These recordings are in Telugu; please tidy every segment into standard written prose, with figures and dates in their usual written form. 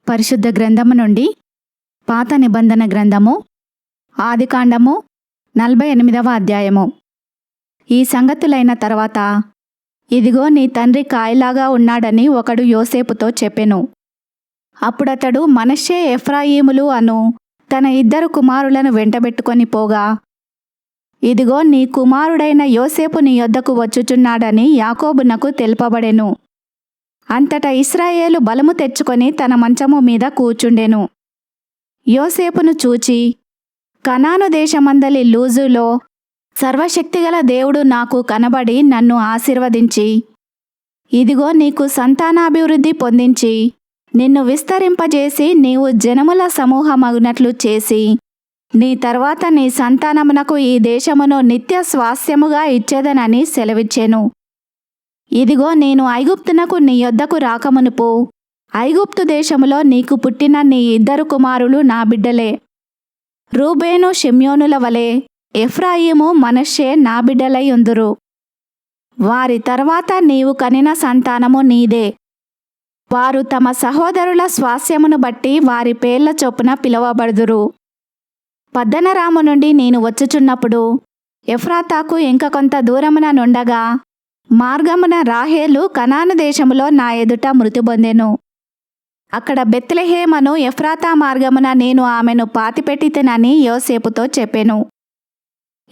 పరిశుద్ధ గ్రంథము నుండి పాత నిబంధన గ్రంథము ఆదికాండము 48వ అధ్యాయము. ఈ సంగతులైన తర్వాత, ఇదిగో నీ తండ్రి కాయలాగా ఉన్నాడని ఒకడు యోసేపుతో చెప్పెను. అప్పుడతడు మనష్షే ఎఫ్రాయిములు అను తన 2 కుమారులను వెంటబెట్టుకొని పోగా, ఇదిగో నీ కుమారుడైన యోసేపు నీ యొద్దకు వచ్చుచున్నాడని యాకోబునకు తెలుపబడెను. అంతటా ఇశ్రాయేలు బలము తెచ్చుకొని తన మంచము మీద కూర్చుండెను. యోసేపును చూచి, కనాను దేశమందలి లూజులో సర్వశక్తిగల దేవుడు నాకు కనబడి నన్ను ఆశీర్వదించి, ఇదిగో నీకు సంతానాభివృద్ధి పొందించి నిన్ను విస్తరింపజేసి నీవు జనముల సమూహమగునట్లు చేసి, నీ తర్వాత నీ సంతానమునకు ఈ దేశమును నిత్య స్వాస్థ్యముగా ఇచ్చేదనని సెలవిచ్చెను. ఇదిగో నేను ఐగుప్తునకు నీ యొద్దకు రాకమునుపు ఐగుప్తు దేశములో నీకు పుట్టిన నీ 2 కుమారులు నా బిడ్డలే. రూబేను షిమ్యోనుల వలె ఎఫ్రాయిము మనష్షే నా బిడ్డలై ఉందురు. వారి తర్వాత నీవు కనిన సంతానము నీదే. వారు తమ సహోదరుల స్వాస్థ్యమును బట్టి వారి పేర్ల చొప్పున పిలువబడుదురు. పద్దనరాము నుండి నేను వచ్చుచున్నప్పుడు ఎఫ్రాతాకు ఇంక కొంత దూరమున నుండగా మార్గమున రాహేలు కనాను దేశములో నా ఎదుట మృతి పొందెను. అక్కడ బెత్లెహేమను ఎఫ్రాతా మార్గమున నేను ఆమెను పాతిపెట్టితెనని యోసేపుతో చెప్పెను.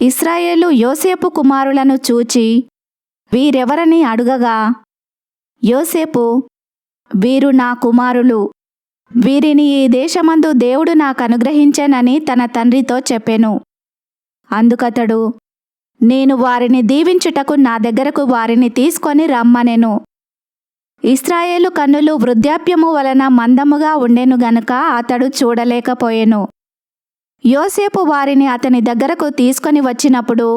ఇశ్రాయేలు యోసేపు కుమారులను చూచి వీరెవరని అడుగగా, యోసేపు, వీరు నా కుమారులు, వీరిని ఈ దేశమందు దేవుడు నాకు అనుగ్రహించెనని తన తండ్రితో చెప్పెను. అందుకతడు, నేను వారిని దీవించుటకు నా దగ్గరకు వారిని తీసుకొని రమ్మనెను. ఇశ్రాయేలు కన్నులు వృద్ధాప్యము వలన మందముగా ఉండెను గనుక అతడు చూడలేకపోయెను. యోసేపు వారిని అతని దగ్గరకు తీసుకొని వచ్చినప్పుడు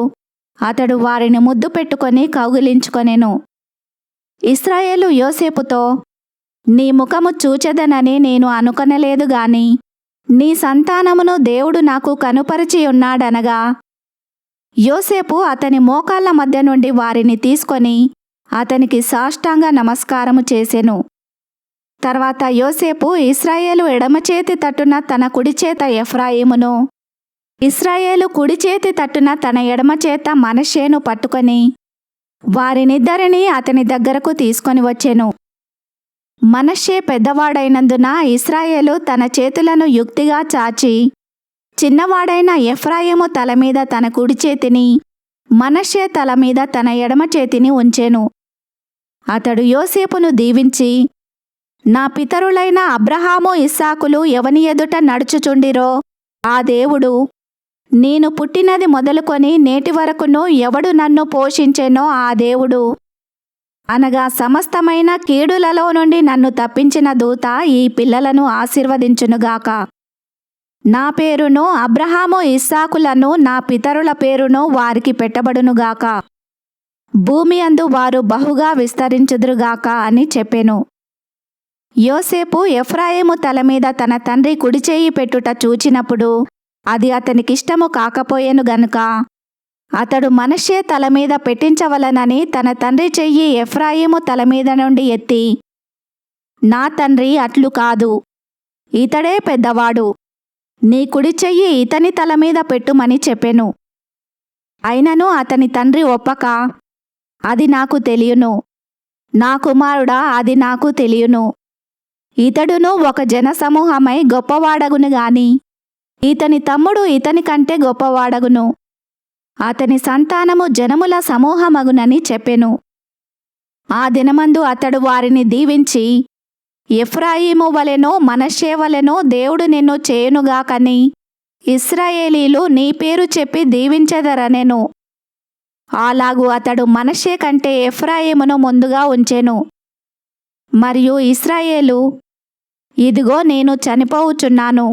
అతడు వారిని ముద్దు పెట్టుకొని కౌగిలించుకొనెను. ఇశ్రాయేలు యోసేపుతో, నీ ముఖము చూచెదనని నేను అనుకొనలేదు గాని నీ సంతానమును దేవుడు నాకు కనుపరిచి ఉన్నాడనగా, యోసేపు అతని మోకాళ్ళ మధ్య నుండి వారిని తీసుకొని అతనికి సాష్టాంగ నమస్కారము చేసెను. తర్వాత యోసేపు ఇశ్రాయేలు ఎడమచేతి తట్టున తన కుడిచేత ఎఫ్రాయిమును, ఇశ్రాయేలు కుడిచేతి తట్టున తన ఎడమచేత మనష్షేను పట్టుకొని వారినిద్దరినీ అతని దగ్గరకు తీసుకొని వచ్చెను. మనష్షే పెద్దవాడైనందున ఇశ్రాయేలు తన చేతులను యుక్తిగా చాచి చిన్నవాడైన ఎఫ్రాయిము తల మీద తన కుడి చేతిని, మనష్షే తల మీద తన ఎడమ చేతిని ఉంచెను. అతడు యోసేపును దీవించి, నా పితరులైన అబ్రహాము ఇస్సాకులు ఎవని ఎదుట నడుచుచుండిరో ఆ దేవుడు, నేను పుట్టినది మొదలుకొని నేటి వరకును ఎవడు నన్ను పోషించెనో ఆ దేవుడు, అనగా సమస్తమైన కీడులలో నుండి నన్ను తప్పించిన దూత ఈ పిల్లలను ఆశీర్వదించునుగాక. నా పేరును అబ్రహాము ఇస్సాకులను నా పితరుల పేరును వారికి పెట్టబడునుగాక. భూమి అందు వారు బహుగా విస్తరించుదురుగాక అని చెప్పెను. యోసేపు ఎఫ్రాయిము తల మీద తన తండ్రి కుడిచేయి పెట్టుట చూచినప్పుడు అది అతనికిష్టము కాకపోయెను గనుక అతడు మనష్షే తల మీద పెట్టించవలనని తన తండ్రి చెయ్యి ఎఫ్రాయిము తల మీద నుండి ఎత్తి, నా తండ్రి అట్లు కాదు, ఇతడే పెద్దవాడు, నీ కుడి చెయ్యి ఇతని తల మీద పెట్టుమని చెప్పెను. అయినను అతని తండ్రి ఒప్పక, అది నాకు తెలియను, నా కుమారుడా, అది నాకు తెలియను. ఇతడును ఒక జనసమూహమై గొప్పవాడగును గాని ఇతని తమ్ముడు ఇతని కంటే గొప్పవాడగును, అతని సంతానము జనముల సమూహమగునని చెప్పెను. ఆ దినమందు అతడు వారిని దీవించి, ఎఫ్రాయిము వలెనో మనష్షే వలెనో దేవుడు నిన్ను చేయునుగాకని ఇశ్రాయేలీలు నీ పేరు చెప్పి దీవించెదరనెను. అలాగు అతడు మనష్షే కంటే ఎఫ్రాయిమును ముందుగా ఉంచెను. మరియు ఇశ్రాయేలు, ఇదిగో నేను చనిపోవుచున్నాను,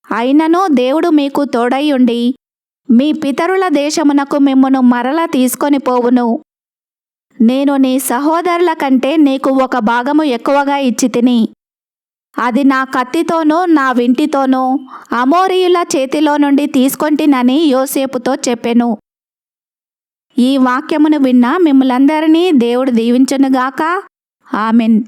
అయినను దేవుడు మీకు తోడైయుండి మీ పితరుల దేశమునకు మిమ్మును మరల తీసుకొని పోవును. నేను నీ సహోదరుల కంటే నీకు 1 భాగము ఎక్కువగా ఇచ్చితిని. అది నా కత్తితోనూ నా వింటితోనూ అమోరీయుల చేతిలో నుండి తీసుకొంటినని యోసేపుతో చెప్పెను. ఈ వాక్యమును విన్న మిమ్ములందరినీ దేవుడు దీవించునుగాక. ఆమెన్.